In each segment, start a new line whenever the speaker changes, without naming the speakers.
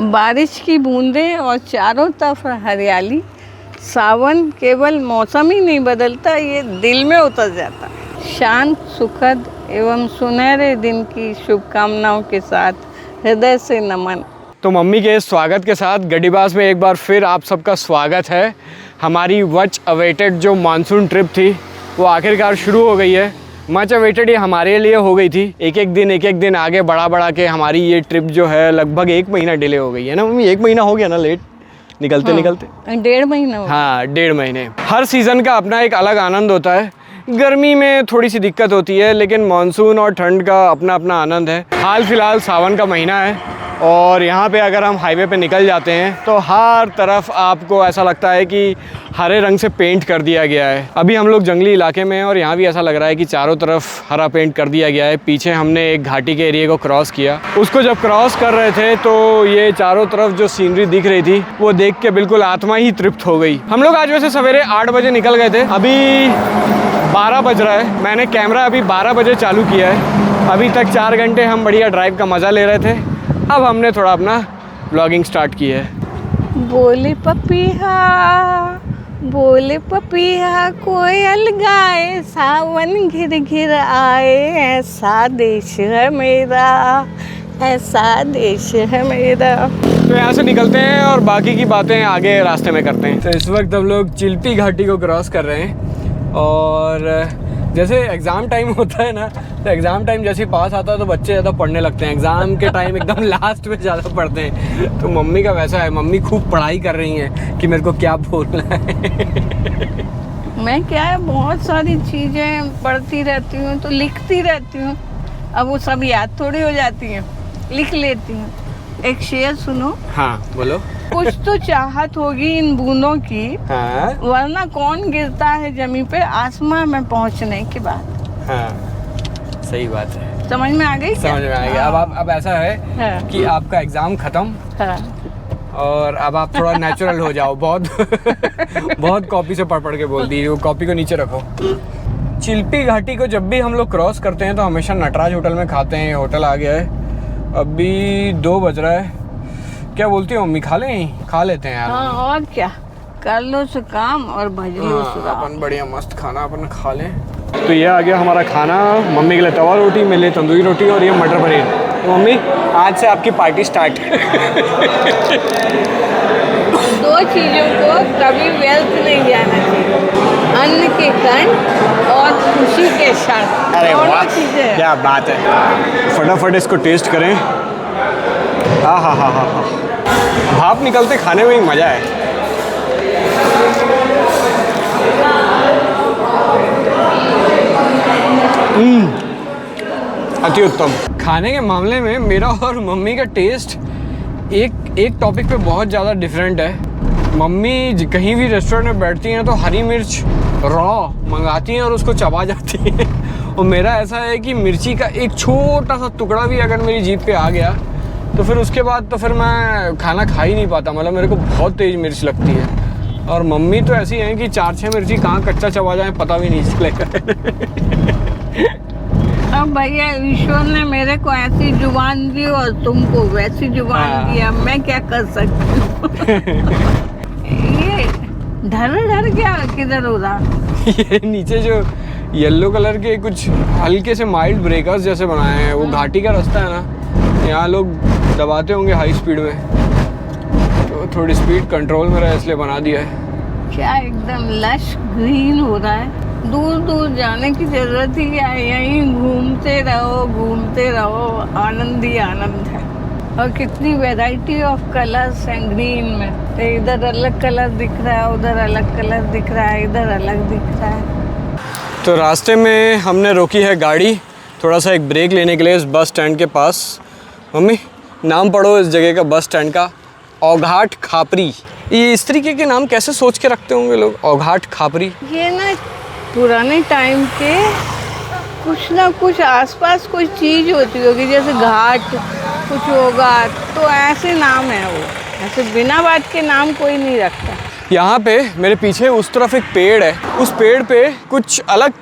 बारिश की बूंदें और चारों तरफ हरियाली। सावन केवल मौसम ही नहीं बदलता, ये दिल में उतर जाता। शांत, सुखद एवं सुनहरे दिन की शुभकामनाओं के साथ हृदय से नमन।
तो मम्मी के स्वागत के साथ गड्डीबाज़ में एक बार फिर आप सबका स्वागत है। हमारी मच अवेटेड जो मानसून ट्रिप थी वो आखिरकार शुरू हो गई है। मच अवेटेड ये हमारे लिए हो गई थी। एक एक दिन आगे बढ़ा के हमारी ये ट्रिप जो है लगभग 1 महीना डिले हो गई है ना मम्मी। 1 महीना हो गया ना लेट निकलते।
1.5 महीना हो।
हाँ, 1.5 महीने। हर सीज़न का अपना एक अलग आनंद होता है। गर्मी में थोड़ी सी दिक्कत होती है, लेकिन मानसून और ठंड का अपना अपना आनंद है। हाल फिलहाल सावन का महीना है और यहाँ पे अगर हम हाईवे पे निकल जाते हैं तो हर तरफ आपको ऐसा लगता है कि हरे रंग से पेंट कर दिया गया है। अभी हम लोग जंगली इलाके में हैं और यहाँ भी ऐसा लग रहा है कि चारों तरफ हरा पेंट कर दिया गया है। पीछे हमने एक घाटी के एरिया को क्रॉस किया। उसको जब क्रॉस कर रहे थे तो ये चारों तरफ जो सीनरी दिख रही थी वो देख के बिल्कुल आत्मा ही तृप्त हो गई। हम लोग आज वैसे सवेरे 8 बजे निकल गए थे। अभी 12 बज रहा है। मैंने कैमरा अभी 12 बजे चालू किया है। अभी तक 4 घंटे हम बढ़िया ड्राइव का मज़ा ले रहे थे। अब हमने थोड़ा अपना ब्लॉगिंग स्टार्ट की है।
बोले पपीहा कोयल गाए, सावन घिर घिर आए, ऐसा देश है मेरा, ऐसा देश है मेरा।
तो यहाँ से निकलते हैं और बाकी की बातें आगे रास्ते में करते हैं। तो इस वक्त हम लोग चिल्पी घाटी को क्रॉस कर रहे हैं और जैसे एग्ज़ाम टाइम होता है ना, तो एग्ज़ाम टाइम जैसे ही पास आता है तो बच्चे ज़्यादा पढ़ने लगते हैं। एग्ज़ाम के टाइम एकदम लास्ट में ज़्यादा पढ़ते हैं। तो मम्मी का वैसा है, मम्मी खूब पढ़ाई कर रही हैं कि मेरे को क्या बोलना है।
मैं क्या है, बहुत सारी चीज़ें पढ़ती रहती हूँ तो लिखती रहती हूँ। अब वो सब याद थोड़ी हो जाती हैं, लिख लेती हूँ। एक शेर सुनो।
हाँ बोलो।
कुछ तो चाहत होगी इन बूंदों की,
हाँ
वरना कौन गिरता है जमीन पे आसमां में पहुंचने के बाद।
हाँ सही बात है।
समझ में आ गई?
समझ में आ गई। अब ऐसा है
हाँ।
कि आपका एग्ज़ाम ख़त्म।
हाँ।
और अब आप थोड़ा नेचुरल हो जाओ। बहुत कॉपी से पढ़ के बोल दी। वो कॉपी को नीचे रखो। चिल्पी घाटी को जब भी हम लोग क्रॉस करते हैं तो हमेशा नटराज होटल में खाते हैं। होटल आ गया है। अभी 2 बज रहा है। क्या बोलती हो मम्मी, खा लें? खा लेते हैं यार।
हाँ, और क्या, कर लो से काम और भज लो से राम।
अपन बढ़िया मस्त खाना अपन खा लें। तो ये आ गया हमारा खाना। मम्मी के लिए तवा रोटी, मेरे लिए तंदूरी रोटी और ये मटर पनीर। तो मम्मी आज से आपकी पार्टी स्टार्ट।
2 चीज़ों को कभी व्यर्थ नहीं जाना चाहिए, अन्न के कण और खुशी के क्षण।
अरे वाह,
चीज़ें
क्या बात है। फटाफट इसको टेस्ट करें। हाँ। भाप निकलते खाने में ही मज़ा है। अति उत्तम। खाने के मामले में मेरा और मम्मी का टेस्ट एक टॉपिक पे बहुत ज़्यादा डिफरेंट है। मम्मी कहीं भी रेस्टोरेंट में बैठती हैं तो हरी मिर्च रॉ मंगाती हैं और उसको चबा जाती हैं। और मेरा ऐसा है कि मिर्ची का एक छोटा सा टुकड़ा भी अगर मेरी जीभ पे आ गया तो फिर उसके बाद तो फिर मैं खाना खा ही नहीं पाता। मतलब मेरे को बहुत तेज़ मिर्च लगती है। और मम्मी तो ऐसी हैं कि 4-6 मिर्ची कहाँ कच्चा चबा जाए पता भी नहीं चलेगा।
अब भैया ईश्वर ने मेरे को ऐसी जुबान दी और तुमको वैसी जुबान दिया, मैं क्या कर सकती हूँ। ये ढर क्या किधर हो रहा?
ये नीचे जो येलो कलर के कुछ हल्के से माइल्ड ब्रेकर्स जैसे बनाए हैं, वो घाटी का रास्ता है ना, यहाँ लोग दबाते होंगे हाई स्पीड में, तो थोड़ी स्पीड कंट्रोल में रहे इसलिए बना दिया है।
क्या एकदम लश ग्रीन हो रहा है। दूर दूर जाने की जरूरत ही क्या है, यहीं घूमते रहो, आनंद ही आनंद है। और कितनी वैरायटी ऑफ कलर्स हैं ग्रीन में। तो इधर अलग कलर दिख रहा है, उधर अलग कलर दिख रहा है, इधर अलग दिख रहा है।
तो रास्ते में हमने रोकी है गाड़ी थोड़ा सा एक ब्रेक लेने के लिए इस बस स्टैंड के पास। मम्मी नाम पढ़ो इस जगह का, बस स्टैंड का, औघाट खापरी। ये इस तरीके के नाम कैसे सोच के रखते होंगे लोग, औघाट खापरी?
ये ना पुराने टाइम के कुछ ना कुछ आसपास कोई चीज़ होती होगी, जैसे घाट कुछ होगा तो ऐसे नाम है वो। ऐसे बिना बात के नाम कोई नहीं रखता।
यहाँ पे मेरे पीछे उस तरफ एक पेड़ है, उस पेड़ पे कुछ अलग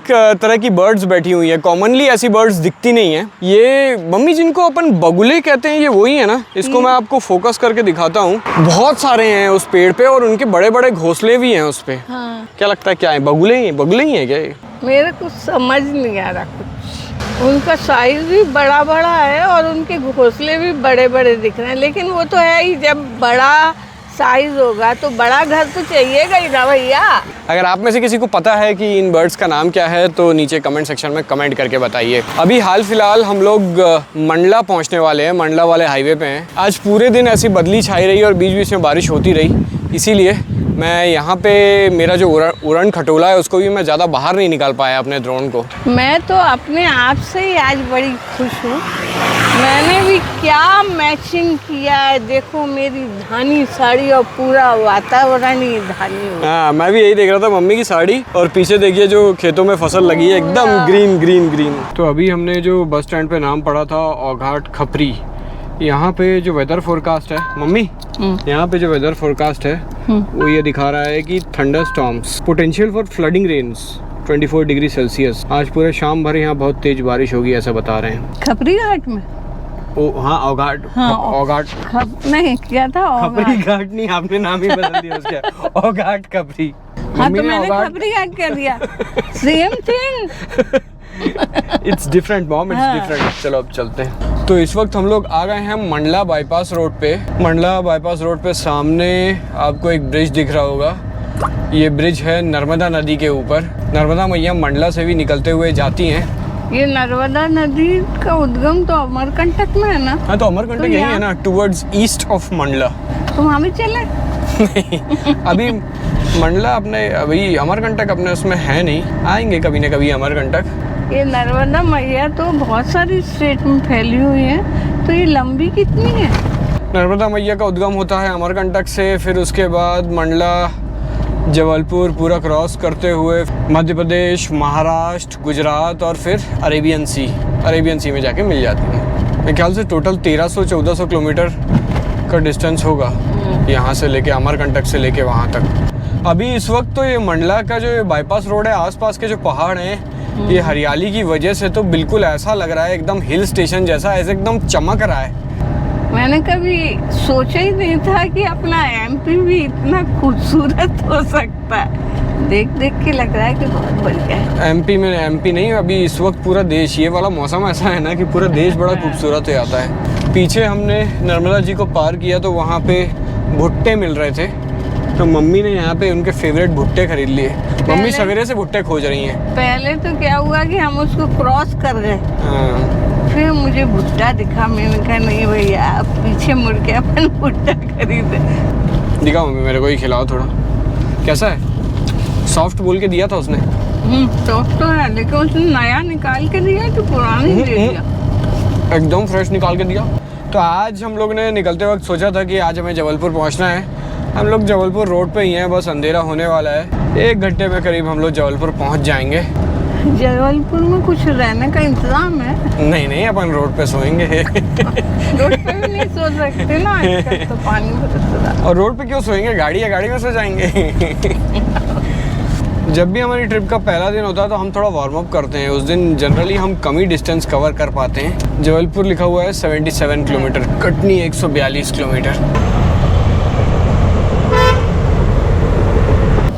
तरह की बर्ड्स बैठी हुई है। कॉमनली ऐसी बर्ड्स दिखती नहीं है। ये मम्मी जिनको अपन बगुले कहते हैं, ये वही है ना? इसको मैं आपको फोकस करके दिखाता हूँ। बहुत सारे हैं उस पेड़ पे और उनके बड़े बड़े घोंसले भी हैं उस पे।
हाँ। क्या
लगता है क्या है? बगुले ही है क्या ये?
मेरे को समझ नहीं आ रहा कुछ। उनका साइज भी बड़ा बड़ा है और उनके घोंसले भी बड़े बड़े दिख रहे हैं, लेकिन वो तो है ही, जब बड़ा साइज होगा तो बड़ा घर तो चाहिएगा ही ना भैया।
अगर आप में से किसी को पता है कि इन बर्ड्स का नाम क्या है तो नीचे कमेंट सेक्शन में कमेंट करके बताइए। अभी हाल फिलहाल हम लोग मंडला पहुंचने वाले हैं, मंडला वाले हाईवे पे हैं। आज पूरे दिन ऐसी बदली छाई रही और बीच बीच में बारिश होती रही, इसीलिए मैं यहाँ पे मेरा जो उड़न खटोला है उसको भी मैं ज़्यादा बाहर नहीं निकाल पाया अपने ड्रोन को।
मैं तो अपने आप से ही आज बड़ी खुश हूँ। मैंने भी क्या मैचिंग किया है, देखो मेरी धानी साड़ी और पूरा वातावरण ही धानी हो।
हाँ, मैं भी यही देख रहा था, मम्मी की साड़ी और पीछे देखिए जो खेतों में फसल लगी है एकदम ग्रीन ग्रीन ग्रीन। तो अभी हमने जो बस स्टैंड पे नाम पढ़ा था औघाट खपरी, यहाँ पे जो वेदर फोरकास्ट है मम्मी, यहाँ पे जो वेदर फोरकास्ट है वो ये दिखा रहा है कि thunder storms, potential for flooding rains 24 degree Celsius. आज पूरे शाम भर यहाँ बहुत तेज बारिश होगी ऐसा बता रहे हैं।
खपरी घाट में?
ओ हाँ, औघाट।
हाँ,
औघाट
नहीं क्या था,
खपरी घाट नहीं, आपने नाम ही बदल दिया उसका। औघाट खपरी।
हाँ तो मैंने खपरी घाट कर दिया। Same thing.
It's different mom, it's different. चलो अब चलते हैं। तो इस वक्त हम लोग आ गए हैं मंडला बाईपास रोड पे। मंडला बाईपास रोड पे सामने आपको एक ब्रिज दिख रहा होगा। ये ब्रिज है नर्मदा नदी के ऊपर। नर्मदा मैया मंडला से भी निकलते हुए जाती हैं।
ये नर्मदा नदी का उद्गम तो अमरकंटक में है ना?
हाँ तो अमरकंटक यही है ना, टुवर्ड्स ईस्ट ऑफ मंडला।
तो वहाँ भी चले?
नहीं, अभी मंडला अपने, अभी अमरकंटक अपने उसमें है नहीं, आएंगे कभी न कभी अमरकंटक।
ये नर्मदा मैया तो बहुत सारी स्टेट में फैली हुई है, तो ये लंबी कितनी है?
नर्मदा मैया का उद्गम होता है अमरकंटक से, फिर उसके बाद मंडला जबलपुर पूरा क्रॉस करते हुए मध्य प्रदेश, महाराष्ट्र, गुजरात और फिर अरेबियन सी में जाके मिल जाती है। मेरे ख्याल से टोटल 1300-1400 किलोमीटर का डिस्टेंस होगा यहाँ से लेके अमरकंटक से लेके वहाँ तक। अभी इस वक्त तो ये मंडला का जो बाईपास रोड है, आसपास के जो पहाड़ हैं, ये हरियाली की वजह से तो बिल्कुल ऐसा लग रहा है एकदम हिल स्टेशन जैसा, ऐसे एकदम चमक रहा है।
मैंने कभी सोचा ही नहीं था कि अपना एमपी भी इतना खूबसूरत हो सकता है। देख देख के लग रहा है कि बहुत बढ़िया है।
एमपी नहीं, अभी इस वक्त पूरा देश, ये वाला मौसम ऐसा है ना कि पूरा देश बड़ा खूबसूरत हो जाता है। पीछे हमने नर्मदा जी को पार किया तो वहाँ पे भुट्टे मिल रहे थे, तो मम्मी ने यहाँ पे उनके फेवरेट भुट्टे खरीद लिए। मम्मी सवेरे से भुट्टे खोज रही हैं।
पहले तो क्या हुआ कि हम उसको क्रॉस कर गए, फिर मुझे भुट्टा दिखा, मैंने कहा नहीं भैया आप पीछे मुड़ के अपन भुट्टा खरीदे।
दिखाओ मम्मी, मेरे को ही खिलाओ थोड़ा। कैसा है? सॉफ्ट बोल के दिया था उसने।
सॉफ्ट तो है, लेकिन उसने नया निकाल के दिया कि पुरानी दे दिया?
एकदम फ्रेश निकाल के दिया। तो आज हम लोग ने निकलते वक्त सोचा था कि आज हमें जबलपुर पहुँचना है। हम लोग जबलपुर रोड पे ही हैं, बस अंधेरा होने वाला है, 1 घंटे में करीब हम लोग जबलपुर पहुंच जाएंगे।
जबलपुर में कुछ रहने का इंतजाम है?
नहीं, अपन रोड पे सोएंगे।
रोड पे भी नहीं सो सकते ना, आजकल तो पानी बरस रहा है।
और रोड पे क्यों सोएंगे? गाड़ी है, गाड़ी में सो जाएंगे। जब भी हमारी ट्रिप का पहला दिन होता है तो हम थोड़ा वार्म अप करते हैं। उस दिन जनरली हम कम ही डिस्टेंस कवर कर पाते हैं। जबलपुर लिखा हुआ है 77 किलोमीटर, कटनी 142 किलोमीटर।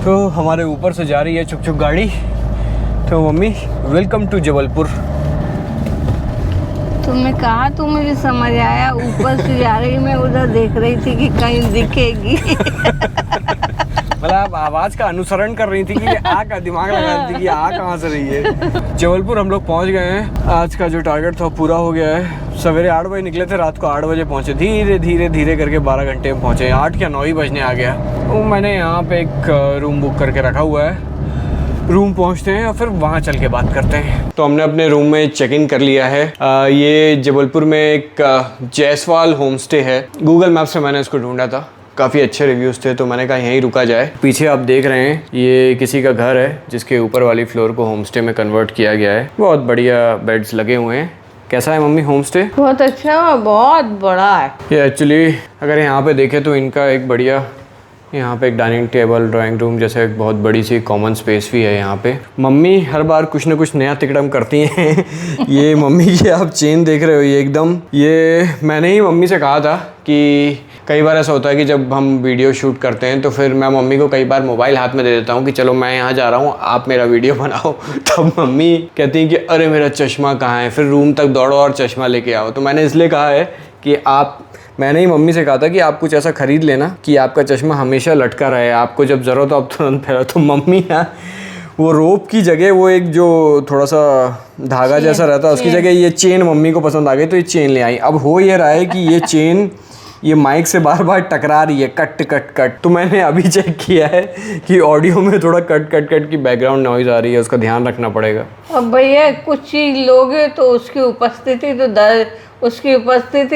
तो हमारे ऊपर से जा रही है चुप चुप गाड़ी। तो मम्मी वेलकम टू जबलपुर।
तुमने कहा तो मुझे समझ आया, ऊपर से जा रही, मैं उधर देख रही थी कि कहीं दिखेगी।
मतलब आवाज का अनुसरण कर रही थी कि आ का दिमाग लगा रही थी कि आ कहाँ से रही है। जबलपुर हम लोग पहुँच गए हैं। आज का जो टारगेट था पूरा हो गया है। सवेरे 8 बजे निकले थे, रात को 8 बजे पहुँचे। धीरे धीरे धीरे करके 12 घंटे में पहुँचे। 8 या 9 ही बजने आ गया। तो मैंने यहाँ पे एक रूम बुक करके रखा हुआ है। रूम पहुँचते हैं और फिर वहाँ चल के बात करते हैं। तो हमने अपने रूम में चेक इन कर लिया है। ये जबलपुर में एक जायसवाल होम स्टे है। गूगल मैप से मैंने इसको ढूंढा था, काफ़ी अच्छे रिव्यूज़ थे तो मैंने कहा यहीं रुका जाए। पीछे आप देख रहे हैं ये किसी का घर है जिसके ऊपर वाली फ्लोर को होम स्टे में कन्वर्ट किया गया है। बहुत बढ़िया बेड्स लगे हुए हैं। कैसा है मम्मी होम स्टे?
बहुत अच्छा, बहुत बड़ा है।
ये एक्चुअली अगर यहाँ पे देखें तो इनका एक बढ़िया यहाँ पे एक डाइनिंग टेबल, ड्राइंग रूम जैसे एक बहुत बड़ी सी कॉमन स्पेस भी है यहाँ पे। मम्मी हर बार कुछ ना कुछ नया तिकड़म करती हैं। ये मम्मी की आप चेन देख रहे हो, ये एकदम, ये मैंने ही मम्मी से कहा था कि कई बार ऐसा होता है कि जब हम वीडियो शूट करते हैं तो फिर मैं मम्मी को कई बार मोबाइल हाथ में दे देता हूँ कि चलो मैं यहाँ जा रहा हूँ, आप मेरा वीडियो बनाओ। तब मम्मी कहती हैं कि अरे मेरा चश्मा कहाँ है, फिर रूम तक दौड़ो और चश्मा लेके आओ। तो मैंने इसलिए कहा है कि मैंने ही मम्मी से कहा था कि आप कुछ ऐसा ख़रीद लेना कि आपका चश्मा हमेशा लटका रहे, आपको जब ज़रूरत हो आप तुरंत पहनो। तो मम्मी है वो रोप की जगह वो एक जो थोड़ा सा धागा जैसा रहता है उसकी जगह ये चेन मम्मी को पसंद आ गई, तो ये चेन ले आई। अब हो ये रहा है कि ये चेन ये माइक से बार बार टकरा रही है, कट कट कट। तो मैंने अभी चेक किया है कि ऑडियो में थोड़ा कट कट कट की बैकग्राउंड नॉइज़ आ रही है, उसका ध्यान रखना पड़ेगा।
अब भैया कुछ चीज़ लोगे तो उसकी उपस्थिति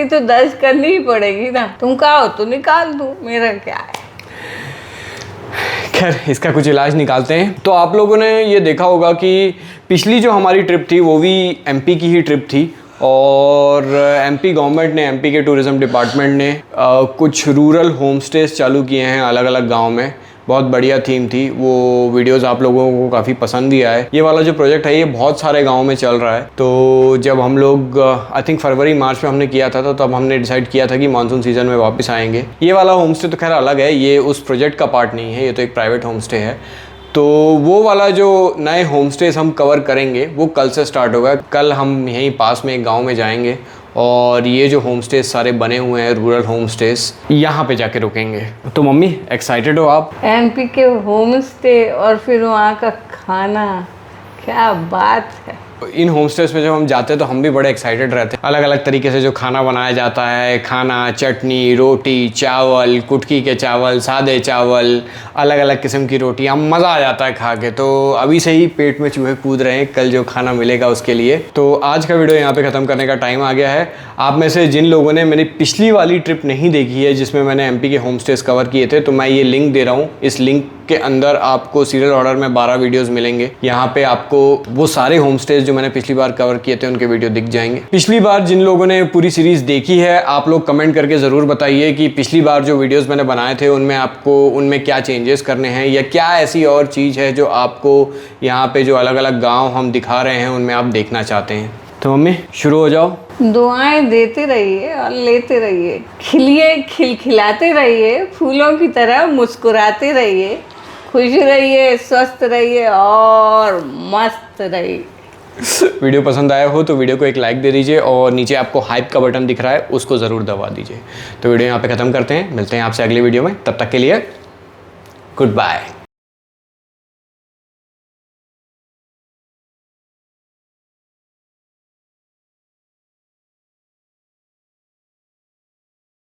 तो दर्ज करनी ही पड़ेगी ना। तुम कहो तो निकाल दूँ, मेरा क्या है।
खैर इसका कुछ इलाज निकालते हैं। तो आप लोगों ने ये देखा होगा कि पिछली जो हमारी ट्रिप थी वो भी एमपी की ही ट्रिप थी, और एमपी गवर्नमेंट ने, एमपी के टूरिज़्म डिपार्टमेंट ने कुछ रूरल होम स्टेज चालू किए हैं अलग अलग गांव में। बहुत बढ़िया थीम थी, वो वीडियोस आप लोगों को काफ़ी पसंद भी आए। ये वाला जो प्रोजेक्ट है ये बहुत सारे गाँव में चल रहा है। तो जब हम लोग आई थिंक फरवरी मार्च में हमने किया था, तो तब हमने डिसाइड किया था कि मानसून सीज़न में वापस आएंगे। ये वाला होम स्टे तो खैर अलग है, ये उस प्रोजेक्ट का पार्ट नहीं है, ये तो एक प्राइवेट होम स्टे है। तो वो वाला जो नए होम स्टेज हम कवर करेंगे वो कल से स्टार्ट होगा। कल हम यहीं पास में एक गांव में जाएंगे और ये जो होम स्टेज सारे बने हुए हैं रूरल होम स्टेज, यहाँ पे जाके रुकेंगे। तो मम्मी एक्साइटेड हो आप?
एमपी के होम स्टे और फिर वहाँ का खाना, क्या बात है।
इन होम स्टेज में जब हम जाते हैं तो हम भी बड़े एक्साइटेड रहते हैं। अलग अलग तरीके से जो खाना बनाया जाता है, खाना, चटनी, रोटी, चावल, कुटकी के चावल, सादे चावल, अलग अलग किस्म की रोटियाँ, मज़ा आ जाता है खा के। तो अभी से ही पेट में चूहे कूद रहे हैं कल जो खाना मिलेगा उसके लिए। तो आज का वीडियो यहाँ पे ख़त्म करने का टाइम आ गया है। आप में से जिन लोगों ने मेरी पिछली वाली ट्रिप नहीं देखी है जिसमें मैंने एमपी के होम स्टेज कवर किए थे, तो मैं ये लिंक दे रहा हूँ। इस लिंक के अंदर आपको सीरियल ऑर्डर में 12 वीडियोस मिलेंगे। यहाँ पे आपको वो सारे होम स्टेज जो मैंने पिछली बार कवर किए थे उनके वीडियो दिख जाएंगे। पिछली बार जिन लोगों ने पूरी सीरीज देखी है आप लोग कमेंट करके ज़रूर बताइए कि पिछली बार जो वीडियोस मैंने बनाए थे उनमें आपको उनमें क्या चेंजेस करने हैं, या क्या ऐसी और चीज़ है जो आपको यहाँ पे जो अलग अलग गाँव हम दिखा रहे हैं उनमें आप देखना चाहते हैं। तो मम्मी शुरू हो जाओ।
दुआएं देते रहिए और लेते रहिए, खिलखिलाते रहिए, फूलों की तरह मुस्कुराते रहिए, खुश रहिए, स्वस्थ रहिए और मस्त रहिए।
वीडियो पसंद आया हो तो वीडियो को एक लाइक दे दीजिए और नीचे आपको हाइप का बटन दिख रहा है उसको ज़रूर दबा दीजिए। तो वीडियो यहाँ पे ख़त्म करते हैं, मिलते हैं आपसे अगले वीडियो में। तब तक के लिए गुड बाय।